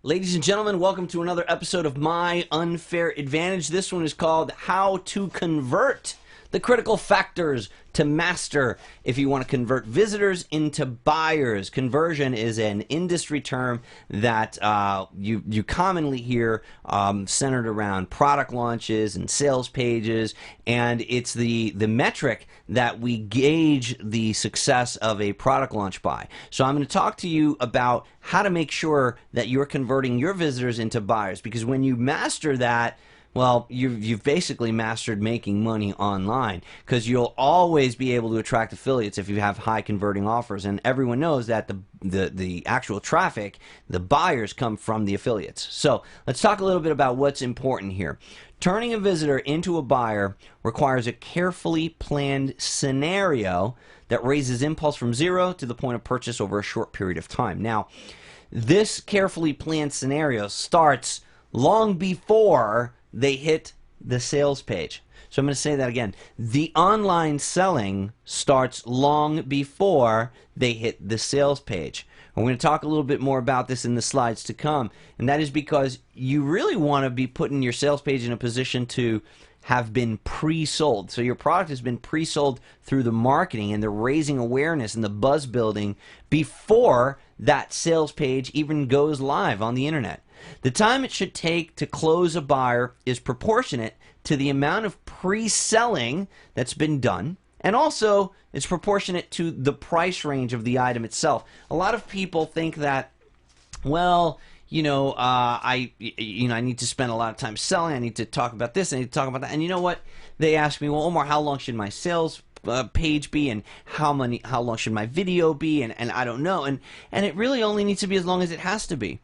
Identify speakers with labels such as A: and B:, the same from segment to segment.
A: Ladies and gentlemen, welcome to another episode of My Unfair Advantage. This one is called How to Convert, the critical factors to master if you want to convert visitors into buyers. Conversion is an industry term that you commonly hear centered around product launches and sales pages, and it's the metric that we gauge the success of a product launch by. So I'm going to talk to you about how to make sure that you're converting your visitors into buyers, because when you master that, well, you've basically mastered making money online, because you'll always be able to attract affiliates if you have high converting offers. And everyone knows that the actual traffic, the buyers, come from the affiliates. So let's talk a little bit about what's important here. Turning a visitor into a buyer requires a carefully planned scenario that raises impulse from zero to the point of purchase over a short period of time. Now, this carefully planned scenario starts long before they hit the sales page. So I'm going to say that again. The online selling starts long before they hit the sales page. I'm going to talk a little bit more about this in the slides to come, and that is because you really want to be putting your sales page in a position to have been pre-sold. So your product has been pre-sold through the marketing and the raising awareness and the buzz building before that sales page even goes live on the internet. The time it should take to close a buyer is proportionate to the amount of pre-selling that's been done, and also it's proportionate to the price range of the item itself. A lot of people think that, well, I need to spend a lot of time selling. I need to talk about this. I need to talk about that. And you know what? They ask me, well, Omar, how long should my sales page be, and how long should my video be? And I don't know. And it really only needs to be as long as it has to be.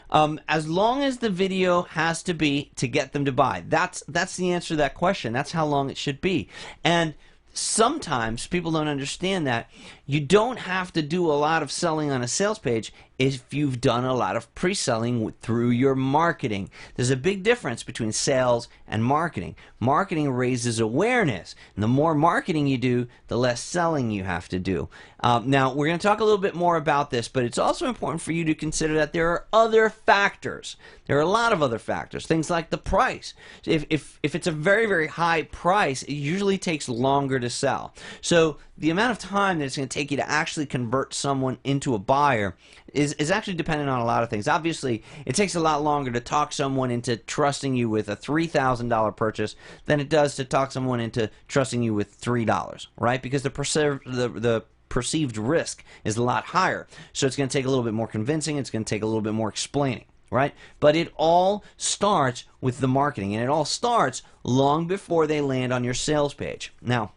A: As long as the video has to be to get them to buy. That's the answer to that question. That's how long it should be. And sometimes people don't understand that you don't have to do a lot of selling on a sales page if you've done a lot of pre-selling through your marketing. There's a big difference between sales and marketing. Marketing raises awareness, and the more marketing you do, the less selling you have to do. Now, we're going to talk a little bit more about this, but it's also important for you to consider that there are other factors. There are a lot of other factors, things like the price. If it's a very, very high price, it usually takes longer to sell. So the amount of time that it's going to take you to actually convert someone into a buyer is actually dependent on a lot of things. Obviously, it takes a lot longer to talk someone into trusting you with a $3,000 purchase than it does to talk someone into trusting you with $3, right? Because the perceived risk is a lot higher. So it's going to take a little bit more convincing. It's going to take a little bit more explaining, right? But it all starts with the marketing, and it all starts long before they land on your sales page. Now,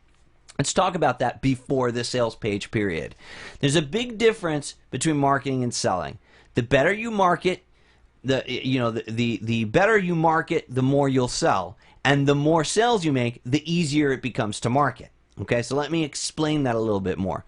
A: let's talk about that before the sales page period. There's a big difference between marketing and selling. The better you market, the better you market, the more you'll sell. And the more sales you make, the easier it becomes to market. Okay, so let me explain that a little bit more.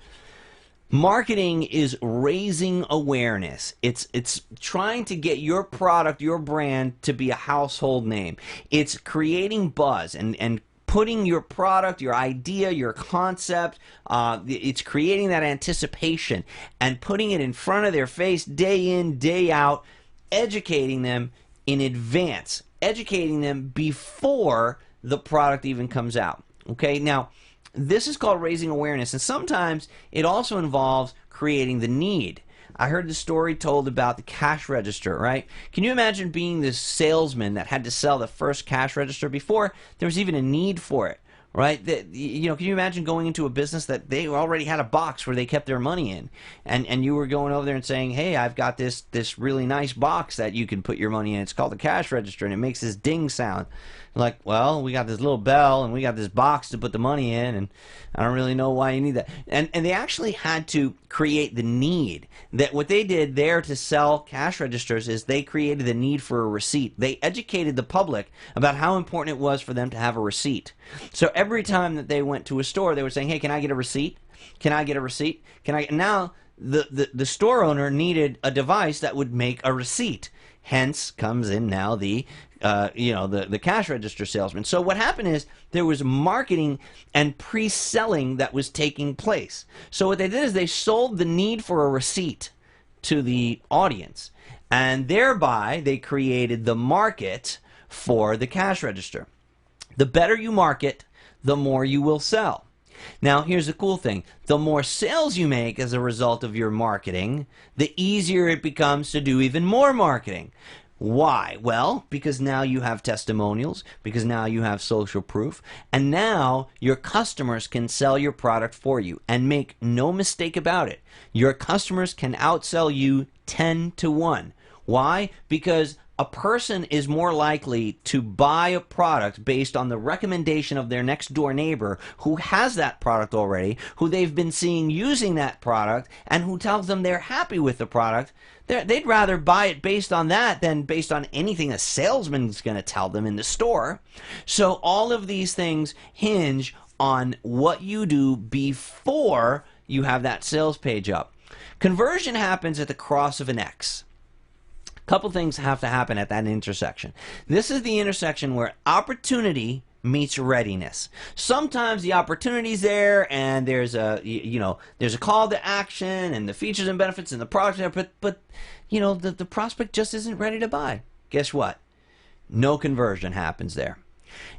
A: Marketing is raising awareness. It's trying to get your product, your brand, to be a household name. It's creating buzz and putting your product, your idea, your concept, it's creating that anticipation and putting it in front of their face day in, day out, educating them in advance, educating them before the product even comes out. Okay, now this is called raising awareness, and sometimes it also involves creating the need. I heard the story told about the cash register, right? Can you imagine being this salesman that had to sell the first cash register before there was even a need for it, right? Can you imagine going into a business that they already had a box where they kept their money in, and you were going over there and saying, hey, I've got this really nice box that you can put your money in. It's called a cash register, and it makes this ding sound. Like, well, we got this little bell and we got this box to put the money in, and I don't really know why you need that. And they actually had to create the need. That what they did there to sell cash registers is they created the need for a receipt. They educated the public about how important it was for them to have a receipt. So every time that they went to a store, they were saying, hey, can I get a receipt? Can I get a receipt? Now the store owner needed a device that would make a receipt. Hence comes in now the cash register salesman. So what happened is there was marketing and pre-selling that was taking place. So what they did is they sold the need for a receipt to the audience. And thereby, they created the market for the cash register. The better you market, the more you will sell. Now, here's the cool thing. The more sales you make as a result of your marketing, the easier it becomes to do even more marketing. Why? Well, because now you have testimonials, because now you have social proof, and now your customers can sell your product for you. And make no mistake about it, your customers can outsell you 10 to 1. Why? Because a person is more likely to buy a product based on the recommendation of their next door neighbor who has that product already, who they've been seeing using that product, and who tells them they're happy with the product. They'd rather buy it based on that than based on anything a salesman's going to tell them in the store. So all of these things hinge on what you do before you have that sales page up. Conversion happens at the cross of an X. Couple things have to happen at that intersection. This is the intersection where opportunity meets readiness. Sometimes the opportunity's there and there's a there's a call to action and the features and benefits and the product there, but the prospect just isn't ready to buy. Guess what? No conversion happens there.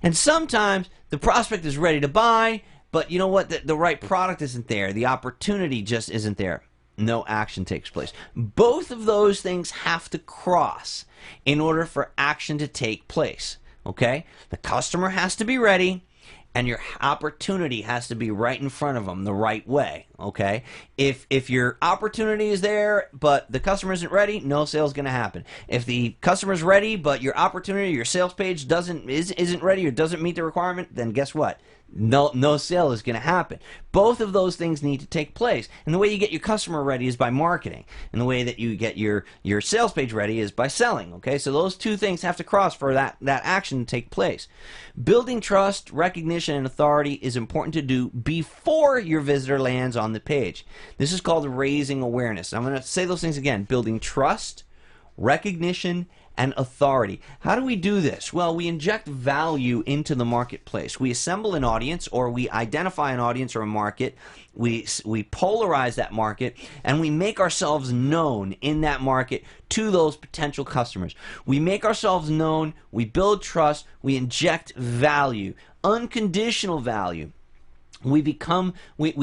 A: And sometimes the prospect is ready to buy, but you know what? The right product isn't there. The opportunity just isn't there. No action takes place. Both of those things have to cross in order for action to take place. Okay? The customer has to be ready, and your opportunity has to be right in front of them the right way. Okay? If your opportunity is there, but the customer isn't ready, no sale is going to happen. If the customer's ready, but your opportunity, your sales page isn't ready or doesn't meet the requirement, then guess what? No sale is going to happen. Both of those things need to take place. And the way you get your customer ready is by marketing. And the way that you get your sales page ready is by selling. Okay, so those two things have to cross for that action to take place. Building trust, recognition, and authority is important to do before your visitor lands on the page. This is called raising awareness. I'm going to say those things again. Building trust, recognition, and authority. How do we do this? Well, we inject value into the marketplace. We assemble an audience, or we identify an audience or a market. We polarize that market, and we make ourselves known in that market to those potential customers. We make ourselves known, we build trust, we inject value, unconditional value. We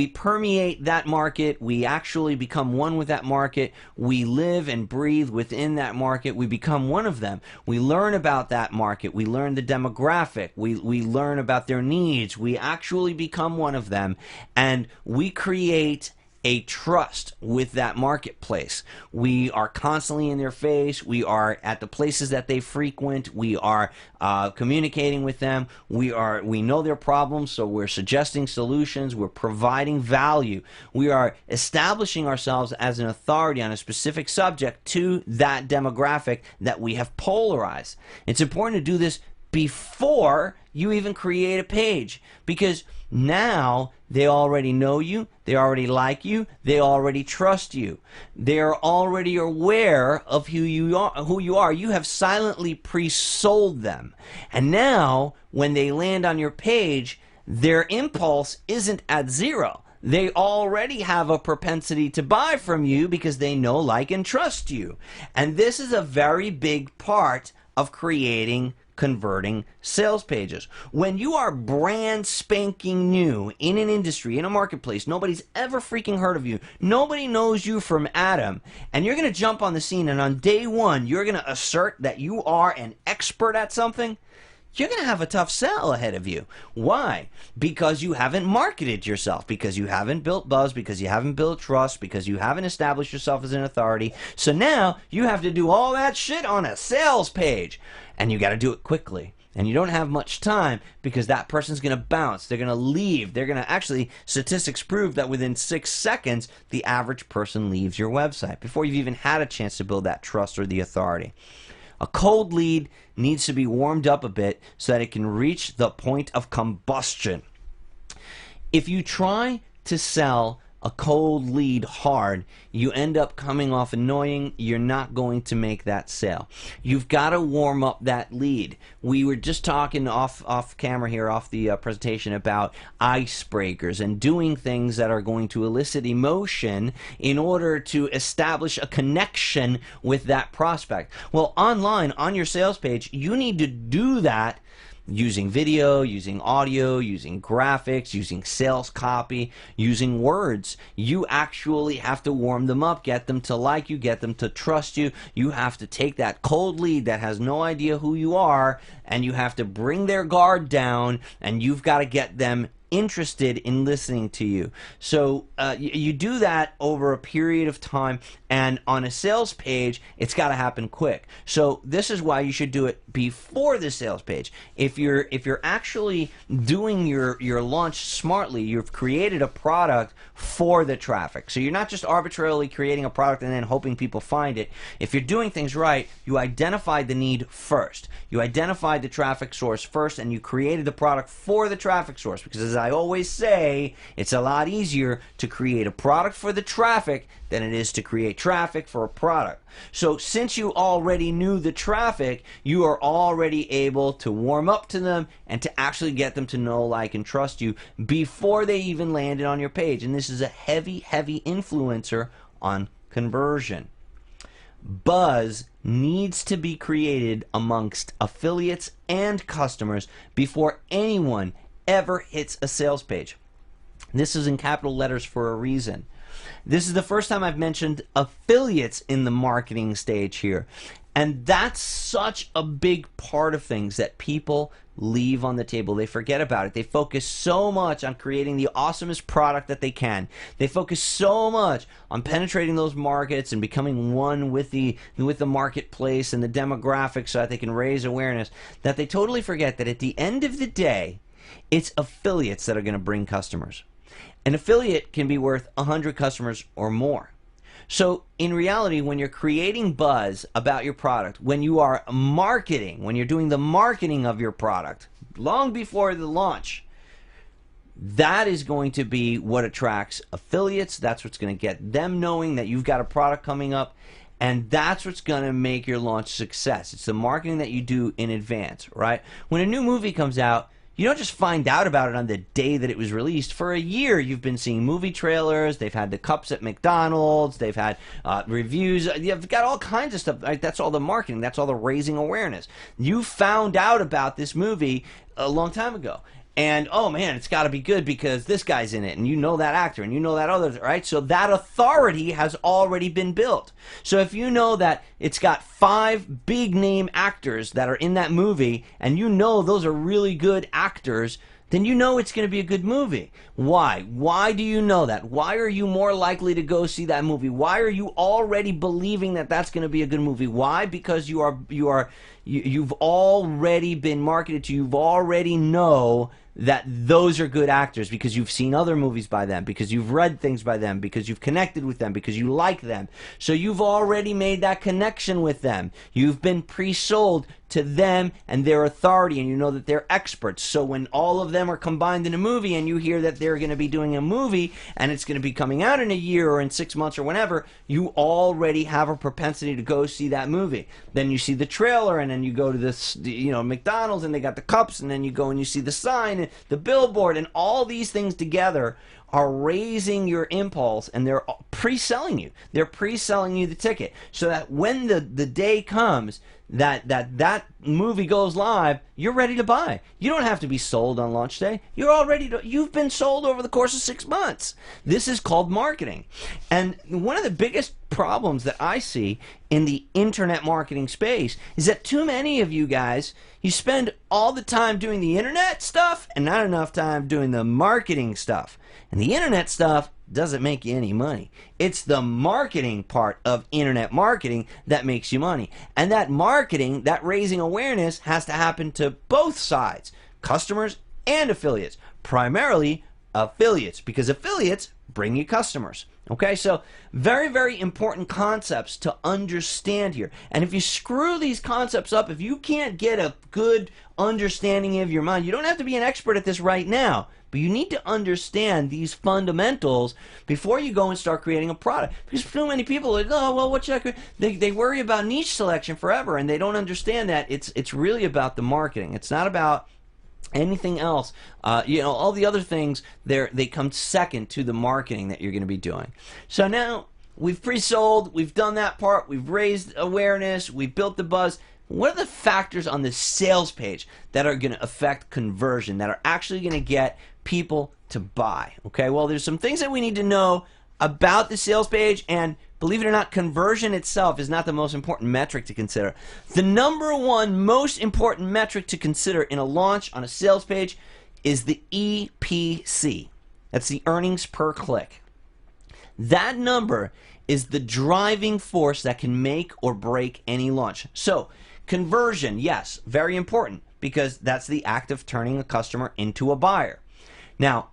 A: permeate that market. We actually become one with that market. We live and breathe within that market. We become one of them. We learn about that market. We learn the demographic. We learn about their needs. We actually become one of them, and we create a trust with that marketplace. We are constantly in their face. We are at the places that they frequent. We are communicating with them. We know their problems, so we're suggesting solutions. We're providing value. We are establishing ourselves as an authority on a specific subject to that demographic that we have polarized. It's important to do this before you even create a page, because now they already know you, they already like you, they already trust you. They're already aware of who you are. You have silently pre-sold them. And now, when they land on your page, their impulse isn't at zero. They already have a propensity to buy from you because they know, like, and trust you. And this is a very big part of creating converting sales pages. When you are brand spanking new in an industry, in a marketplace, nobody's ever freaking heard of you, nobody knows you from Adam, and you're going to jump on the scene, and on day one you're going to assert that you are an expert at something, you're going to have a tough sell ahead of you. Why? Because you haven't marketed yourself, because you haven't built buzz, because you haven't built trust, because you haven't established yourself as an authority. So now you have to do all that shit on a sales page, and you got to do it quickly. And you don't have much time, because that person's going to bounce. They're going to leave. They're going to actually, statistics prove that within 6 seconds, the average person leaves your website before you've even had a chance to build that trust or the authority. A cold lead needs to be warmed up a bit so that it can reach the point of combustion. If you try to sell a cold lead hard, you end up coming off annoying. You're not going to make that sale. You've got to warm up that lead. We were just talking off camera here, off the presentation, about icebreakers and doing things that are going to elicit emotion in order to establish a connection with that prospect. Well, online, on your sales page, you need to do that using video, using audio, using graphics, using sales copy, using words. You actually have to warm them up, get them to like you, get them to trust you. You have to take that cold lead that has no idea who you are, and you have to bring their guard down, and you've got to get them interested in listening to you. So you do that over a period of time, and on a sales page, it's got to happen quick. So this is why you should do it before the sales page. If you're actually doing your launch smartly, you've created a product for the traffic. So you're not just arbitrarily creating a product and then hoping people find it. If you're doing things right, you identified the need first. You identified the traffic source first, and you created the product for the traffic source. Because as I always say, it's a lot easier to create a product for the traffic than it is to create traffic for a product. So since you already knew the traffic, you are already able to warm up to them and to actually get them to know, like, and trust you before they even landed on your page. And this is a heavy, heavy influencer on conversion. Buzz needs to be created amongst affiliates and customers before anyone ever hits a sales page. This is in capital letters for a reason. This is the first time I've mentioned affiliates in the marketing stage here. And that's such a big part of things that people leave on the table. They forget about it. They focus so much on creating the awesomest product that they can. They focus so much on penetrating those markets and becoming one with the marketplace and the demographics so that they can raise awareness, that they totally forget that at the end of the day, it's affiliates that are going to bring customers. An affiliate can be worth 100 customers or more. So in reality, when you're creating buzz about your product, when you are marketing, when you're doing the marketing of your product, long before the launch, that is going to be what attracts affiliates. That's what's going to get them knowing that you've got a product coming up. And that's what's going to make your launch a success. It's the marketing that you do in advance, right? When a new movie comes out, you don't just find out about it on the day that it was released. For a year, you've been seeing movie trailers. They've had the cups at McDonald's. They've had reviews. You've got all kinds of stuff. Right? That's all the marketing. That's all the raising awareness. You found out about this movie a long time ago. And, oh man, it's got to be good because this guy's in it, and you know that actor, and you know that other, right? So that authority has already been built. So if you know that it's got 5 big name actors that are in that movie, and you know those are really good actors, then you know it's going to be a good movie. Why? Why do you know that? Why are you more likely to go see that movie? Why are you already believing that that's going to be a good movie? Why? Because you've already been marketed to. You've already know that those are good actors because you've seen other movies by them, because you've read things by them, because you've connected with them, because you like them. So you've already made that connection with them. You've been pre-sold to them and their authority, and you know that they're experts. So when all of them are combined in a movie and you hear that they're going to be doing a movie and it's going to be coming out in a year or in 6 months or whenever, you already have a propensity to go see that movie. Then you see the trailer, and then you go to this, McDonald's, and they got the cups, and then you go and you see the sign and the billboard, and all these things together are raising your impulse, and they're pre-selling you. They're pre-selling you the ticket so that when the day comes that movie goes live, you're ready to buy. You don't have to be sold on launch day. You've been sold over the course of 6 months. This is called marketing. And one of the biggest problems that I see in the internet marketing space is that too many of you guys, you spend all the time doing the internet stuff and not enough time doing the marketing stuff. And the internet stuff doesn't make you any money. It's the marketing part of internet marketing that makes you money. And that marketing, that raising awareness, has to happen to both sides, customers and affiliates. Primarily affiliates, because affiliates bring you customers. Okay, so very, very important concepts to understand here. And if you screw these concepts up, if you can't get a good understanding of your mind, you don't have to be an expert at this right now, But you need to understand these fundamentals before you go and start creating a product. Because so many people are like, oh, well, what should I create? They worry about niche selection forever, and they don't understand that it's really about the marketing. It's not about anything else. All the other things, they come second to the marketing that you're going to be doing. So now we've pre-sold, we've done that part, we've raised awareness, we've built the buzz. What are the factors on the sales page that are going to affect conversion, that are actually going to get people to buy? Okay, well, there's some things that we need to know about the sales page, and believe it or not, conversion itself is not the most important metric to consider. The number one most important metric to consider in a launch on a sales page is the EPC. That's the earnings per click. That number is the driving force that can make or break any launch. So, conversion, yes, very important, because that's the act of turning a customer into a buyer. Now,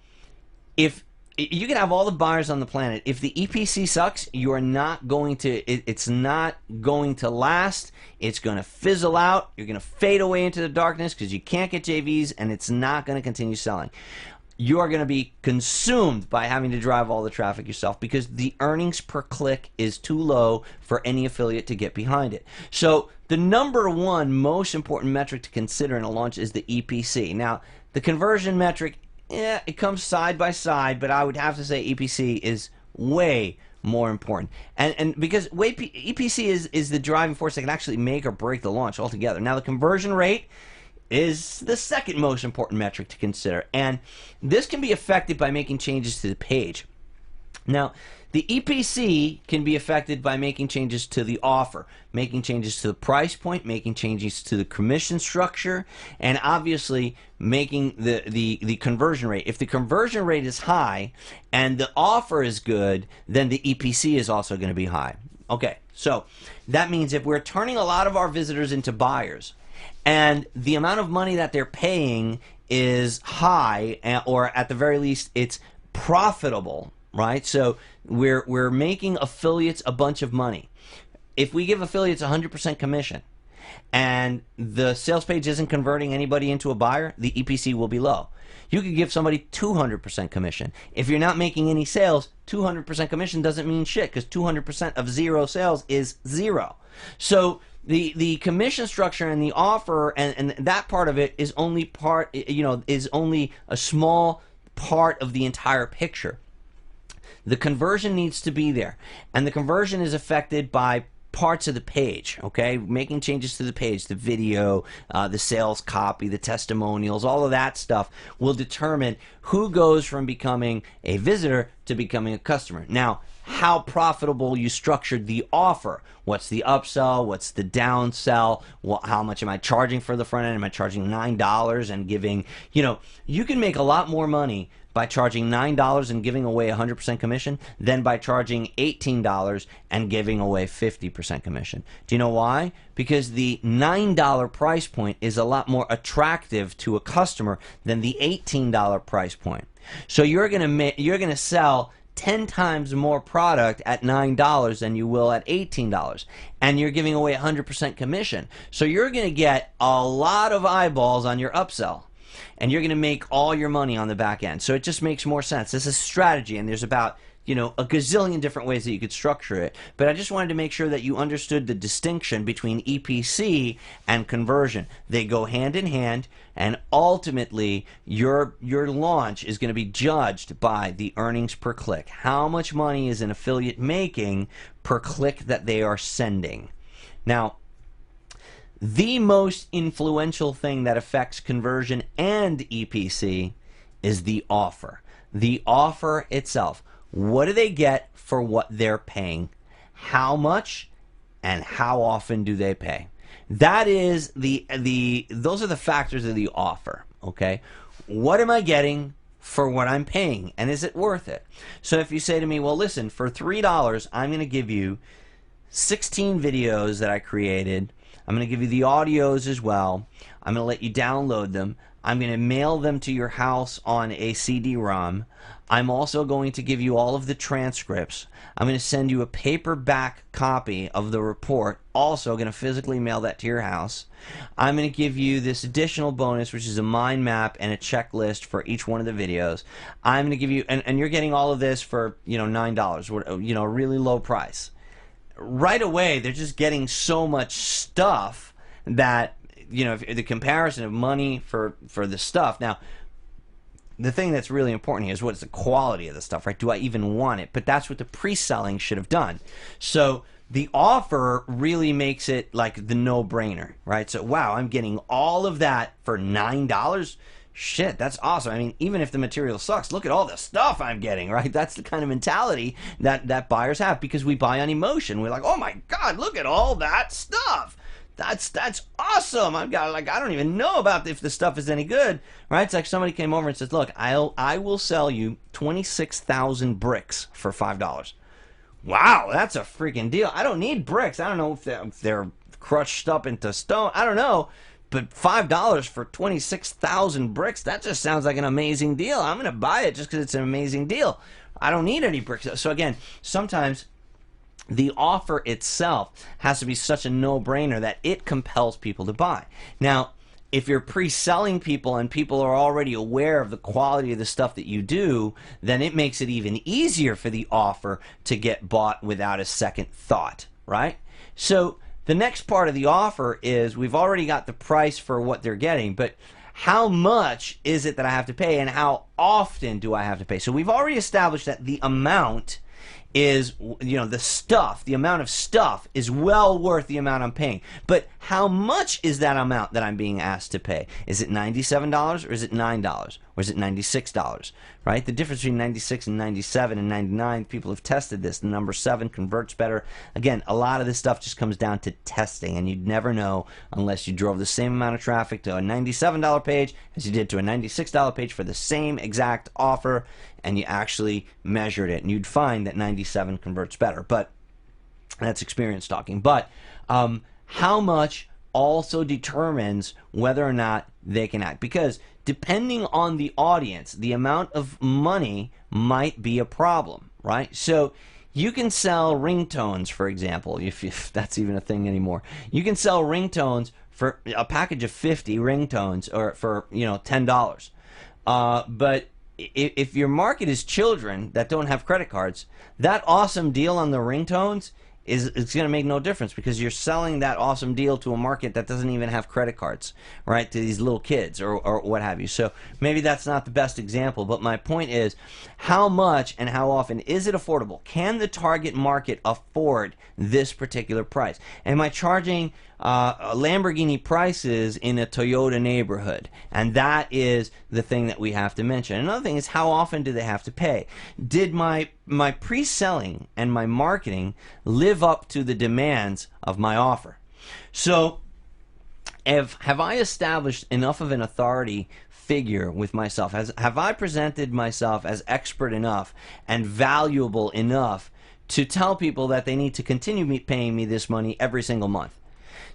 A: if you can have all the buyers on the planet, if the EPC sucks, you are not going to, it's not going to last. It's going to fizzle out. You're going to fade away into the darkness because you can't get JVs, and it's not going to continue selling. You are going to be consumed by having to drive all the traffic yourself because the earnings per click is too low for any affiliate to get behind it. So the number one most important metric to consider in a launch is the EPC. Now, the conversion metric, it comes side by side, but I would have to say EPC is way more important. And because EPC is the driving force that can actually make or break the launch altogether. Now, the conversion rate is the second most important metric to consider, and this can be affected by making changes to the page. Now, the EPC can be affected by making changes to the offer, making changes to the price point, making changes to the commission structure, and obviously making the conversion rate. If the conversion rate is high and the offer is good, then the EPC is also going to be high. Okay, so that means if we're turning a lot of our visitors into buyers, and the amount of money that they're paying is high, or at the very least it's profitable, right? So we're making affiliates a bunch of money. If we give affiliates 100% commission and the sales page isn't converting anybody into a buyer, the EPC will be low. You could give somebody 200% commission. If you're not making any sales, 200% commission doesn't mean shit, because 200% of zero sales is zero. So the commission structure and the offer and that part of it is only is only a small part of the entire picture. The conversion needs to be there, and the conversion is affected by parts of the page, okay? Making changes to the page, the video, the sales copy, the testimonials, all of that stuff will determine who goes from becoming a visitor to becoming a customer. Now, how profitable you structured the offer. What's the upsell? What's the downsell? How much am I charging for the front end? Am I charging $9 and giving, you can make a lot more money by charging $9 and giving away 100% commission than by charging $18 and giving away 50% commission. Do you know why? Because the $9 price point is a lot more attractive to a customer than the $18 price point. So you're gonna sell 10 times more product at $9 than you will at $18, and you're giving away 100% commission. So you're going to get a lot of eyeballs on your upsell, and you're going to make all your money on the back end. So it just makes more sense. This is strategy, and there's about a gazillion different ways that you could structure it. But I just wanted to make sure that you understood the distinction between EPC and conversion. They go hand in hand, and ultimately your launch is going to be judged by the earnings per click. How much money is an affiliate making per click that they are sending? Now, the most influential thing that affects conversion and EPC is the offer. The offer itself. What do they get for what they're paying? How much and how often do they pay? That is those are the factors of the offer, okay? What am I getting for what I'm paying, and is it worth it? So if you say to me, well, listen, for $3, I'm going to give you 16 videos that I created I'm going to give you the audios as well. I'm going to let you download them. I'm going to mail them to your house on a CD-ROM. I'm also going to give you all of the transcripts. I'm going to send you a paperback copy of the report. Also going to physically mail that to your house. I'm going to give you this additional bonus, which is a mind map and a checklist for each one of the videos. I'm going to give you, and you're getting all of this for, $9, a really low price. Right away, they're just getting so much stuff that, the comparison of money for the stuff. Now, the thing that's really important here is what's the quality of the stuff, right? Do I even want it? But that's what the pre-selling should have done. So the offer really makes it like the no-brainer, right? So, wow, I'm getting all of that for $9? Shit, that's awesome. I mean, even if the material sucks, look at all the stuff I'm getting, right? That's the kind of mentality that buyers have, because we buy on emotion. We're like, oh my God, look at all that stuff. That's awesome. I don't even know about if this stuff is any good, right? It's like somebody came over and says, look, I will sell you 26,000 bricks for $5. Wow, that's a freaking deal. I don't need bricks. I don't know if they're crushed up into stone. I don't know. But $5 for 26,000 bricks, that just sounds like an amazing deal. I'm going to buy it just because it's an amazing deal. I don't need any bricks. So again, sometimes the offer itself has to be such a no-brainer that it compels people to buy. Now, if you're pre-selling people and people are already aware of the quality of the stuff that you do, then it makes it even easier for the offer to get bought without a second thought, right? So the next part of the offer is we've already got the price for what they're getting, but how much is it that I have to pay and how often do I have to pay? So we've already established that the amount is, the amount of stuff is well worth the amount I'm paying. But how much is that amount that I'm being asked to pay? Is it $97 or is it $9 or is it $96, right? The difference between 96 and 97 and 99, people have tested this. The number 7 converts better. Again, a lot of this stuff just comes down to testing, and you'd never know unless you drove the same amount of traffic to a $97 page as you did to a $96 page for the same exact offer, and you actually measured it, and you'd find that 97 converts better. But that's experience talking. But how much also determines whether or not they can act, because depending on the audience, the amount of money might be a problem, right? So you can sell ringtones, for example, if that's even a thing anymore. You can sell ringtones for a package of 50 ringtones, or for $10. But if your market is children that don't have credit cards, that awesome deal on the ringtones it's going to make no difference, because you're selling that awesome deal to a market that doesn't even have credit cards, right, to these little kids or what have you. So maybe that's not the best example, but my point is, how much and how often is it affordable? Can the target market afford this particular price? Am I charging Lamborghini prices in a Toyota neighborhood? And that is the thing that we have to mention. Another thing is, how often do they have to pay? Did my pre-selling and my marketing live up to the demands of my offer? So have I established enough of an authority figure with myself? Have I presented myself as expert enough and valuable enough to tell people that they need to continue paying me this money every single month?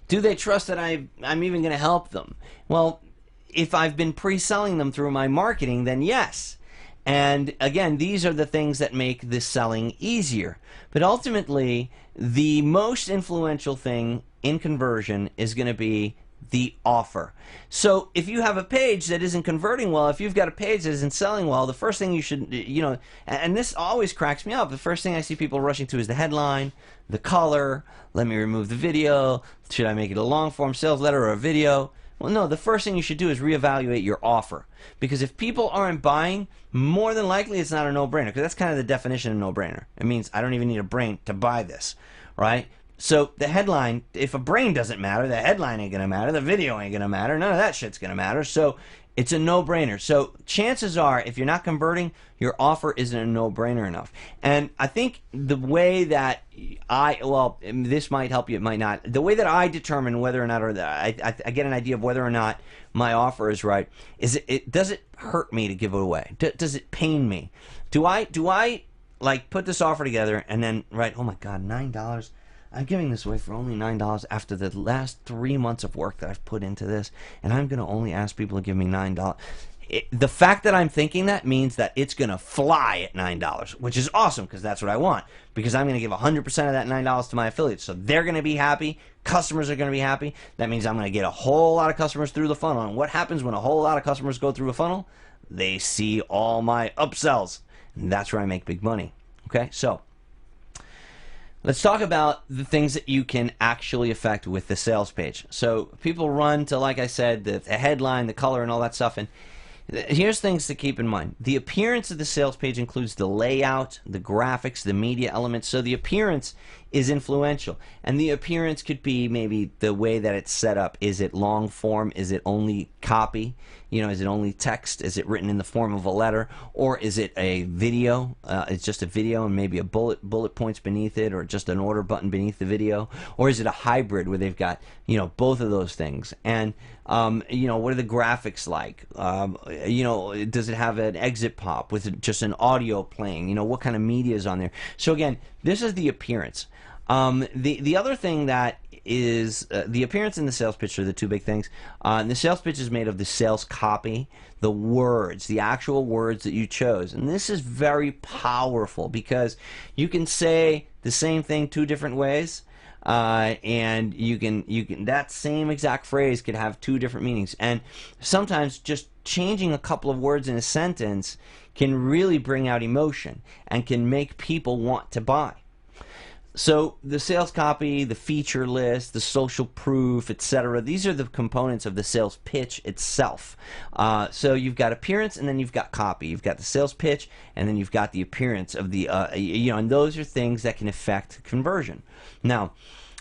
A: Do they trust that I'm even going to help them? Well, if I've been pre-selling them through my marketing, then yes. And again, these are the things that make this selling easier. But ultimately, the most influential thing in conversion is going to be the offer. So if you have a page that isn't converting well, if you've got a page that isn't selling well, the first thing you should, and this always cracks me up, the first thing I see people rushing to is the headline, the color, let me remove the video, should I make it a long form sales letter or a video? Well, no, the first thing you should do is reevaluate your offer. Because if people aren't buying, more than likely it's not a no-brainer. Because that's kind of the definition of no-brainer. It means I don't even need a brain to buy this, right? So the headline, if a brain doesn't matter, the headline ain't going to matter, the video ain't going to matter, none of that shit's going to matter. So it's a no-brainer. So chances are, if you're not converting, your offer isn't a no-brainer enough. And I think the way that this might help you, it might not. The way that I determine whether or not, or I get an idea of whether or not my offer is right, is does it hurt me to give it away? Does it pain me? Do I like put this offer together and then, right, oh my God, $9? I'm giving this away for only $9 after the last 3 months of work that I've put into this, and I'm going to only ask people to give me $9. The fact that I'm thinking that means that it's going to fly at $9, which is awesome because that's what I want. Because I'm going to give 100% of that $9 to my affiliates. So they're going to be happy. Customers are going to be happy. That means I'm going to get a whole lot of customers through the funnel. And what happens when a whole lot of customers go through a funnel? They see all my upsells. And that's where I make big money. Okay, so let's talk about the things that you can actually affect with the sales page. So people run to, like I said, the headline, the color, and all that stuff. And here's things to keep in mind. The appearance of the sales page includes the layout, the graphics, the media elements. So the appearance is influential. And the appearance could be maybe the way that it's set up. Is it long form? Is it only copy? You know, is it only text? Is it written in the form of a letter? Or is it a video? It's just a video and maybe a bullet points beneath it, or just an order button beneath the video? Or is it a hybrid where they've got, you know, both of those things? And, you know, what are the graphics like? You know, does it have an exit pop with just an audio playing? You know, what kind of media is on there? So again, this is the appearance. The other thing that is the appearance and the sales pitch are the two big things. And the sales pitch is made of the sales copy, the words, the actual words that you chose. And this is very powerful because you can say the same thing two different ways. And you can that same exact phrase could have two different meanings. And sometimes just changing a couple of words in a sentence can really bring out emotion and can make people want to buy. So the sales copy, the feature list, the social proof, etc. These are the components of the sales pitch itself. So you've got appearance, and then you've got copy. You've got the sales pitch, and then you've got the appearance of the you know, and those are things that can affect conversion. Now,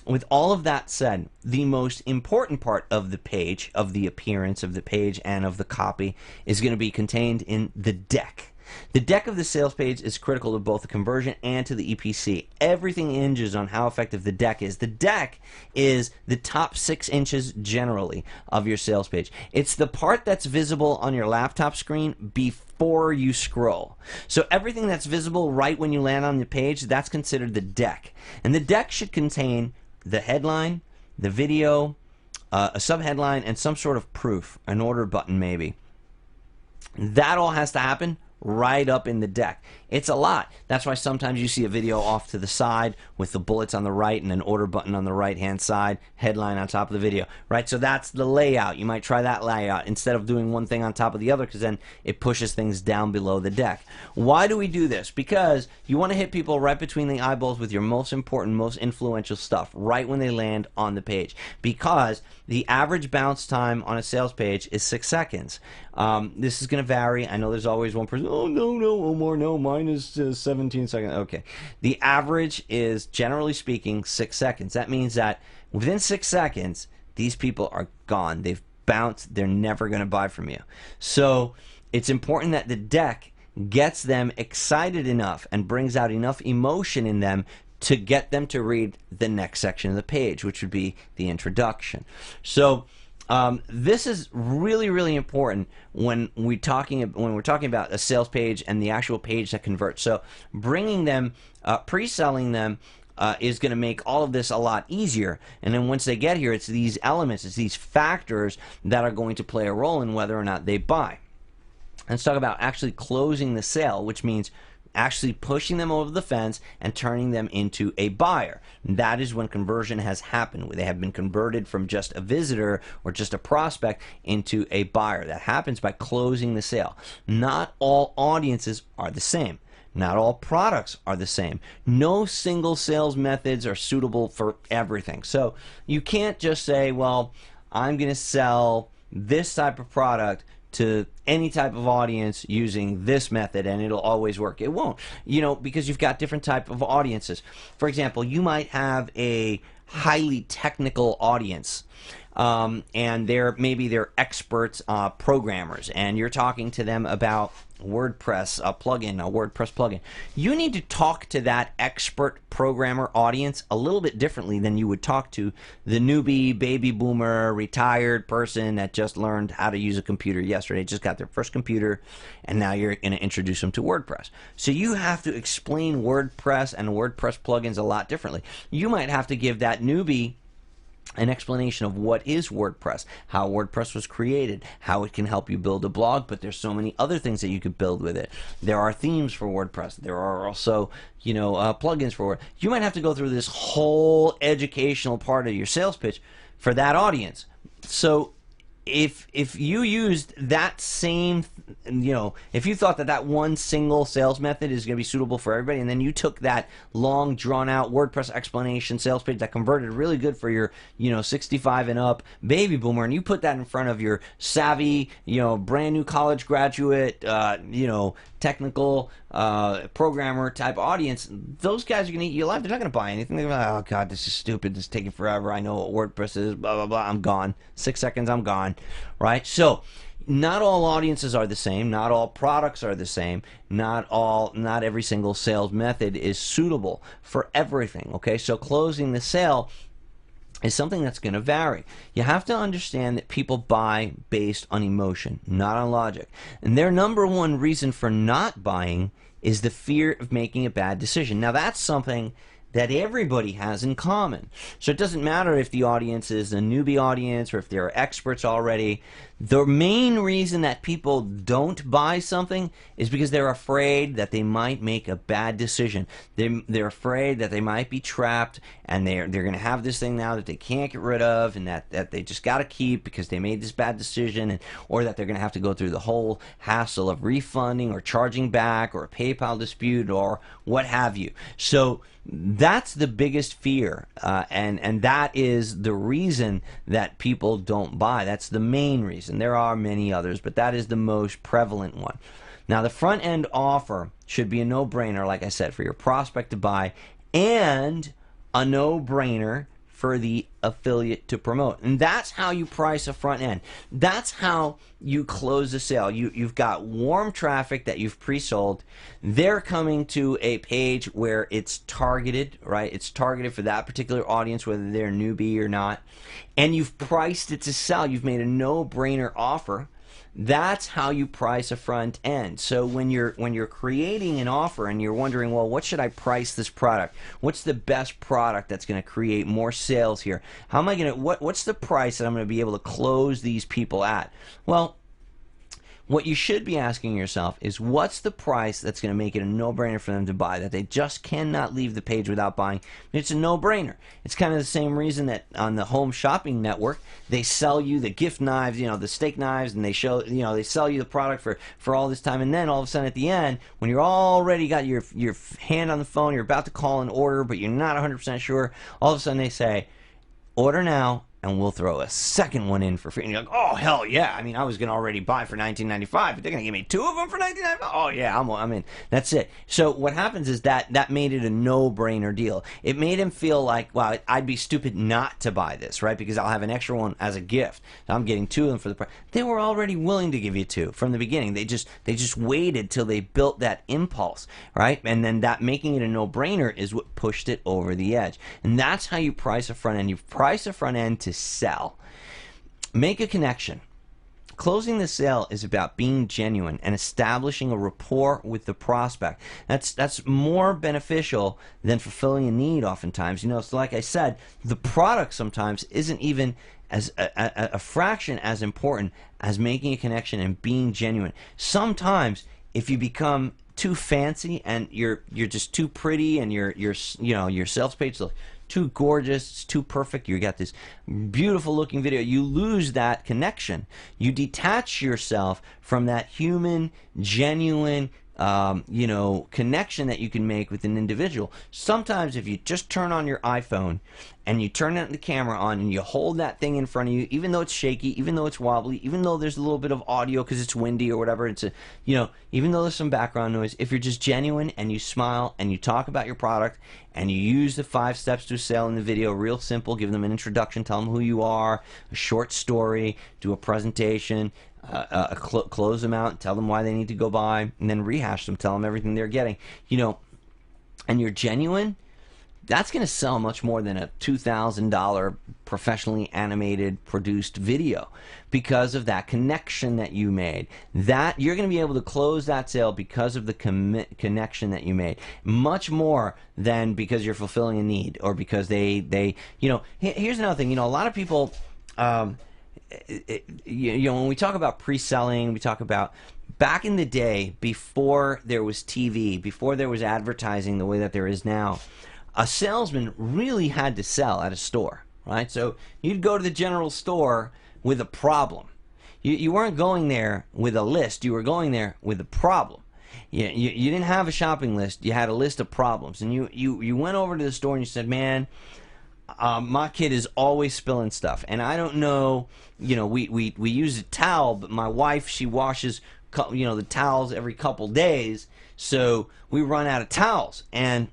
A: with all of that said, the most important part of the page, of the appearance of the page and of the copy, is going to be contained in the deck. The deck of the sales page is critical to both the conversion and to the EPC. Everything hinges on how effective the deck is. The deck is the top 6 inches generally of your sales page. It's the part that's visible on your laptop screen before you scroll. So everything that's visible right when you land on the page, that's considered the deck. And the deck should contain the headline, the video, a subheadline, and some sort of proof, an order button maybe. That all has to happen right up in the deck. It's a lot. That's why sometimes you see a video off to the side with the bullets on the right and an order button on the right hand side, headline on top of the video, right? So that's the layout. You might try that layout instead of doing one thing on top of the other, because then it pushes things down below the deck. Why do we do this? Because you want to hit people right between the eyeballs with your most important, most influential stuff right when they land on the page, because the average bounce time on a sales page is 6 seconds. This is going to vary. I know there's always one person, oh no, Omar, no, mine is 17 seconds. Okay. The average is, generally speaking, 6 seconds. That means that within 6 seconds, these people are gone. They've bounced. They're never going to buy from you. So it's important that the deck gets them excited enough and brings out enough emotion in them to get them to read the next section of the page, which would be the introduction. So this is really, really important when we're talking about a sales page and the actual page that converts. So bringing them, pre-selling them, is going to make all of this a lot easier. And then once they get here, it's these elements, it's these factors that are going to play a role in whether or not they buy. Let's talk about actually closing the sale, which means actually pushing them over the fence and turning them into a buyer. That is when conversion has happened. They have been converted from just a visitor or just a prospect into a buyer. That happens by closing the sale. Not all audiences are the same. Not all products are the same. No single sales methods are suitable for everything. So you can't just say, well, I'm going to sell this type of product to any type of audience using this method and it'll always work. It won't, you know, because you've got different type of audiences. For example, you might have a highly technical audience and maybe they're experts programmers, and you're talking to them about WordPress plugin, a WordPress plugin. You need to talk to that expert programmer audience a little bit differently than you would talk to the newbie, baby boomer, retired person that just learned how to use a computer yesterday, just got their first computer, and now you're going to introduce them to WordPress. So you have to explain WordPress and WordPress plugins a lot differently. You might have to give that newbie an explanation of what is WordPress, how WordPress was created, how it can help you build a blog, but there's so many other things that you could build with it. There are themes for WordPress. There are also, plugins for it. You might have to go through this whole educational part of your sales pitch for that audience. So if you used that same, if you thought that one single sales method is going to be suitable for everybody, and then you took that long, drawn-out WordPress explanation sales page that converted really good for your, 65 and up baby boomer, and you put that in front of your savvy, brand new college graduate, technical programmer type audience, those guys are going to eat you alive. They're not going to buy anything. They're going to be like, oh God, this is stupid. This is taking forever. I know what WordPress is, blah, blah, blah. I'm gone. 6 seconds, I'm gone. Right? So not all audiences are the same. Not all products are the same. Not every single sales method is suitable for everything. Okay? So closing the sale is something that's going to vary. You have to understand that people buy based on emotion, not on logic. And their number one reason for not buying is the fear of making a bad decision. Now, that's something that everybody has in common. So it doesn't matter if the audience is a newbie audience or if they're experts already. The main reason that people don't buy something is because they're afraid that they might make a bad decision. They're afraid that they might be trapped, and they're going to have this thing now that they can't get rid of, and that they just got to keep because they made this bad decision, or that they're going to have to go through the whole hassle of refunding or charging back or a PayPal dispute or what have you. So that's the biggest fear, and that is the reason that people don't buy. That's the main reason. There are many others, but that is the most prevalent one. Now, the front end offer should be a no-brainer, like I said, for your prospect to buy, and a no-brainer for the affiliate to promote. And that's how you price a front end. That's how you close the sale. You've got warm traffic that you've pre-sold. They're coming to a page where it's targeted, right? It's targeted for that particular audience, whether they're newbie or not. And you've priced it to sell. You've made a no-brainer offer. That's how you price a front end. So when you're creating an offer and you're wondering, well, what should I price this product? What's the best product that's going to create more sales here? How am I going to what's the price that I'm going to be able to close these people at? Well, what you should be asking yourself is, what's the price that's going to make it a no-brainer for them to buy, that they just cannot leave the page without buying? It's a no-brainer. It's kind of the same reason that on the Home Shopping Network, they sell you the gift knives, the steak knives, and they sell you the product for all this time, and then all of a sudden at the end, when you're already got your hand on the phone, you're about to call an order, but you're not 100% sure, all of a sudden they say, order now, and we'll throw a second one in for free. And you're like, oh, hell yeah. I mean, I was going to already buy for $19.95, but they're going to give me 2 of them for $19.95? Oh, yeah, I'm in. That's it. So what happens is that made it a no-brainer deal. It made him feel like, wow, I'd be stupid not to buy this, right? Because I'll have an extra one as a gift. So I'm getting 2 of them for the price. They were already willing to give you 2 from the beginning. They just waited till they built that impulse, right? And then that making it a no-brainer is what pushed it over the edge. And that's how you price a front end. You price a front end to sell. Make a connection. Closing the sale is about being genuine and establishing a rapport with the prospect. That's more beneficial than fulfilling a need oftentimes. So like I said, the product sometimes isn't even as a fraction as important as making a connection and being genuine. Sometimes if you become too fancy and you're just too pretty, and your sales page looks too gorgeous, it's too perfect, you got this beautiful looking video, you lose that connection. You detach yourself from that human, genuine, connection that you can make with an individual. Sometimes if you just turn on your iPhone and you turn the camera on and you hold that thing in front of you, even though it's shaky, even though it's wobbly, even though there's a little bit of audio because it's windy or whatever, even though there's some background noise, if you're just genuine and you smile and you talk about your product and you use the 5 steps to a sale in the video, real simple, give them an introduction, tell them who you are, a short story, do a presentation, close them out, tell them why they need to go buy, and then rehash them, tell them everything they're getting, and you're genuine, that's going to sell much more than a $2,000 professionally animated produced video because of that connection that you made. That you're going to be able to close that sale because of the connection that you made, much more than because you're fulfilling a need or because they here's another thing. A lot of people when we talk about pre-selling, we talk about back in the day, before there was TV, before there was advertising the way that there is now, a salesman really had to sell at a store, right? So you'd go to the general store with a problem. You weren't going there with a list. You were going there with a problem. You didn't have a shopping list. You had a list of problems. And you went over to the store and you said, man, my kid is always spilling stuff. And I don't know, we use a towel, but my wife, she washes the towels every couple days. So we run out of towels. And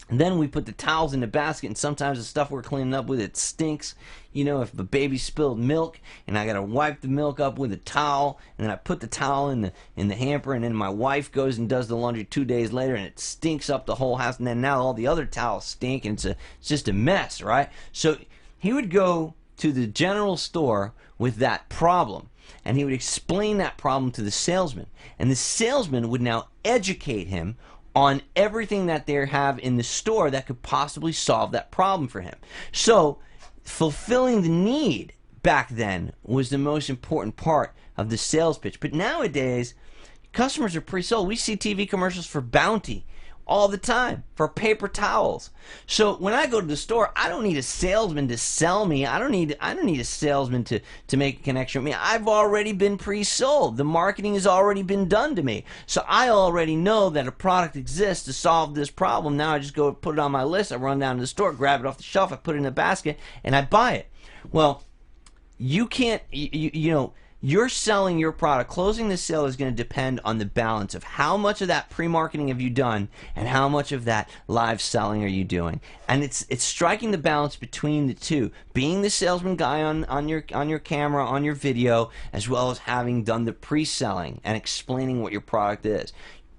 A: then we put the towels in the basket, and sometimes the stuff we're cleaning up with, it stinks. If the baby spilled milk, and I got to wipe the milk up with a towel, and then I put the towel in the hamper, and then my wife goes and does the laundry 2 days later, and it stinks up the whole house, and then now all the other towels stink, and it's just a mess, right? So he would go to the general store with that problem, and he would explain that problem to the salesman, and the salesman would now educate him on everything that they have in the store that could possibly solve that problem for him. So fulfilling the need back then was the most important part of the sales pitch. But nowadays, customers are pre-sold. We see TV commercials for Bounty all the time, for paper towels. So when I go to the store, I don't need a salesman to sell me. I don't need a salesman to make a connection with me. I've already been pre-sold. The marketing has already been done to me. So I already know that a product exists to solve this problem. Now I just go put it on my list. I run down to the store, grab it off the shelf, I put it in a basket, and I buy it. Well, you can't, you're selling your product. Closing the sale is going to depend on the balance of how much of that pre-marketing have you done and how much of that live selling are you doing. And it's striking the balance between the two. Being the salesman guy on your camera, on your video, as well as having done the pre-selling and explaining what your product is.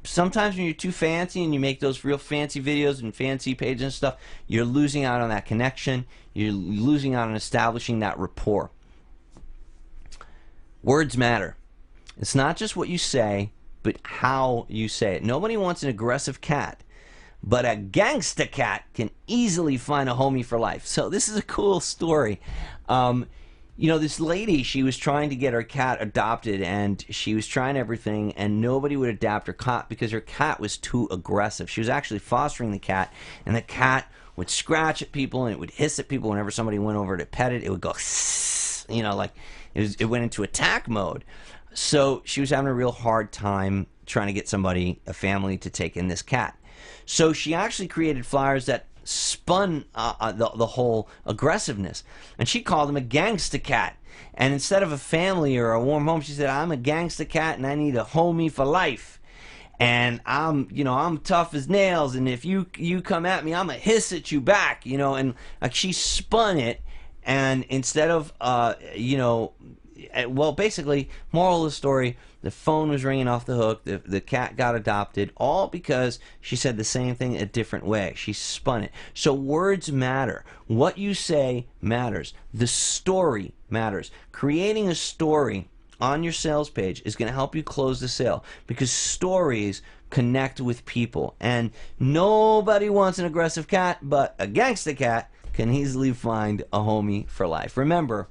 A: Sometimes when you're too fancy and you make those real fancy videos and fancy pages and stuff, you're losing out on that connection. You're losing out on establishing that rapport. Words matter. It's not just what you say, but how you say it. Nobody wants an aggressive cat, but a gangsta cat can easily find a homie for life. So this is a cool story. This lady, she was trying to get her cat adopted, and she was trying everything, and nobody would adopt her cat because her cat was too aggressive. She was actually fostering the cat, and the cat would scratch at people, and it would hiss at people whenever somebody went over to pet it. It would go, like it went into attack mode. So she was having a real hard time trying to get a family to take in this cat. So she actually created flyers that spun the whole aggressiveness, and she called him a gangsta cat. And instead of a family or a warm home, she said, I'm a gangsta cat and I need a homie for life. And I'm tough as nails, and if you come at me, I'm gonna hiss at you back, and like she spun it. And instead of basically, moral of the story, the phone was ringing off the hook, the cat got adopted, all because she said the same thing a different way. She spun it. So words matter. What you say matters. The story matters. Creating a story on your sales page is going to help you close the sale, because stories connect with people. And nobody wants an aggressive cat, but a gangsta cat can easily find a homie for life. Remember,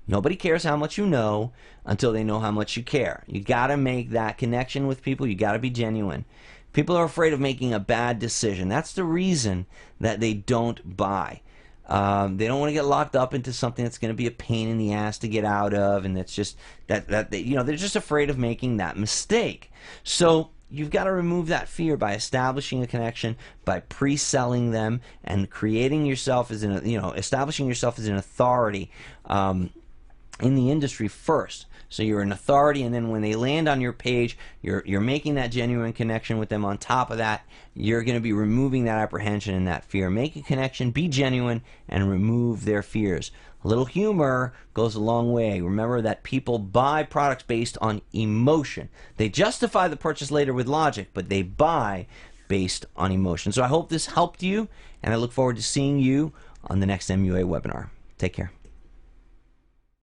A: nobody cares how much you know until they know how much you care. You got to make that connection with people. You got to be genuine. People are afraid of making a bad decision. That's the reason that they don't buy. They don't want to get locked up into something that's going to be a pain in the ass to get out of, and that's just they're just afraid of making that mistake. So you've got to remove that fear by establishing a connection, by pre-selling them, and creating yourself as establishing yourself as an authority in the industry first. So you're an authority, and then when they land on your page, you're making that genuine connection with them. On top of that, you're going to be removing that apprehension and that fear. Make a connection, be genuine, and remove their fears. A little humor goes a long way. Remember that people buy products based on emotion. They justify the purchase later with logic, but they buy based on emotion. So I hope this helped you, and I look forward to seeing you on the next MUA webinar. Take care.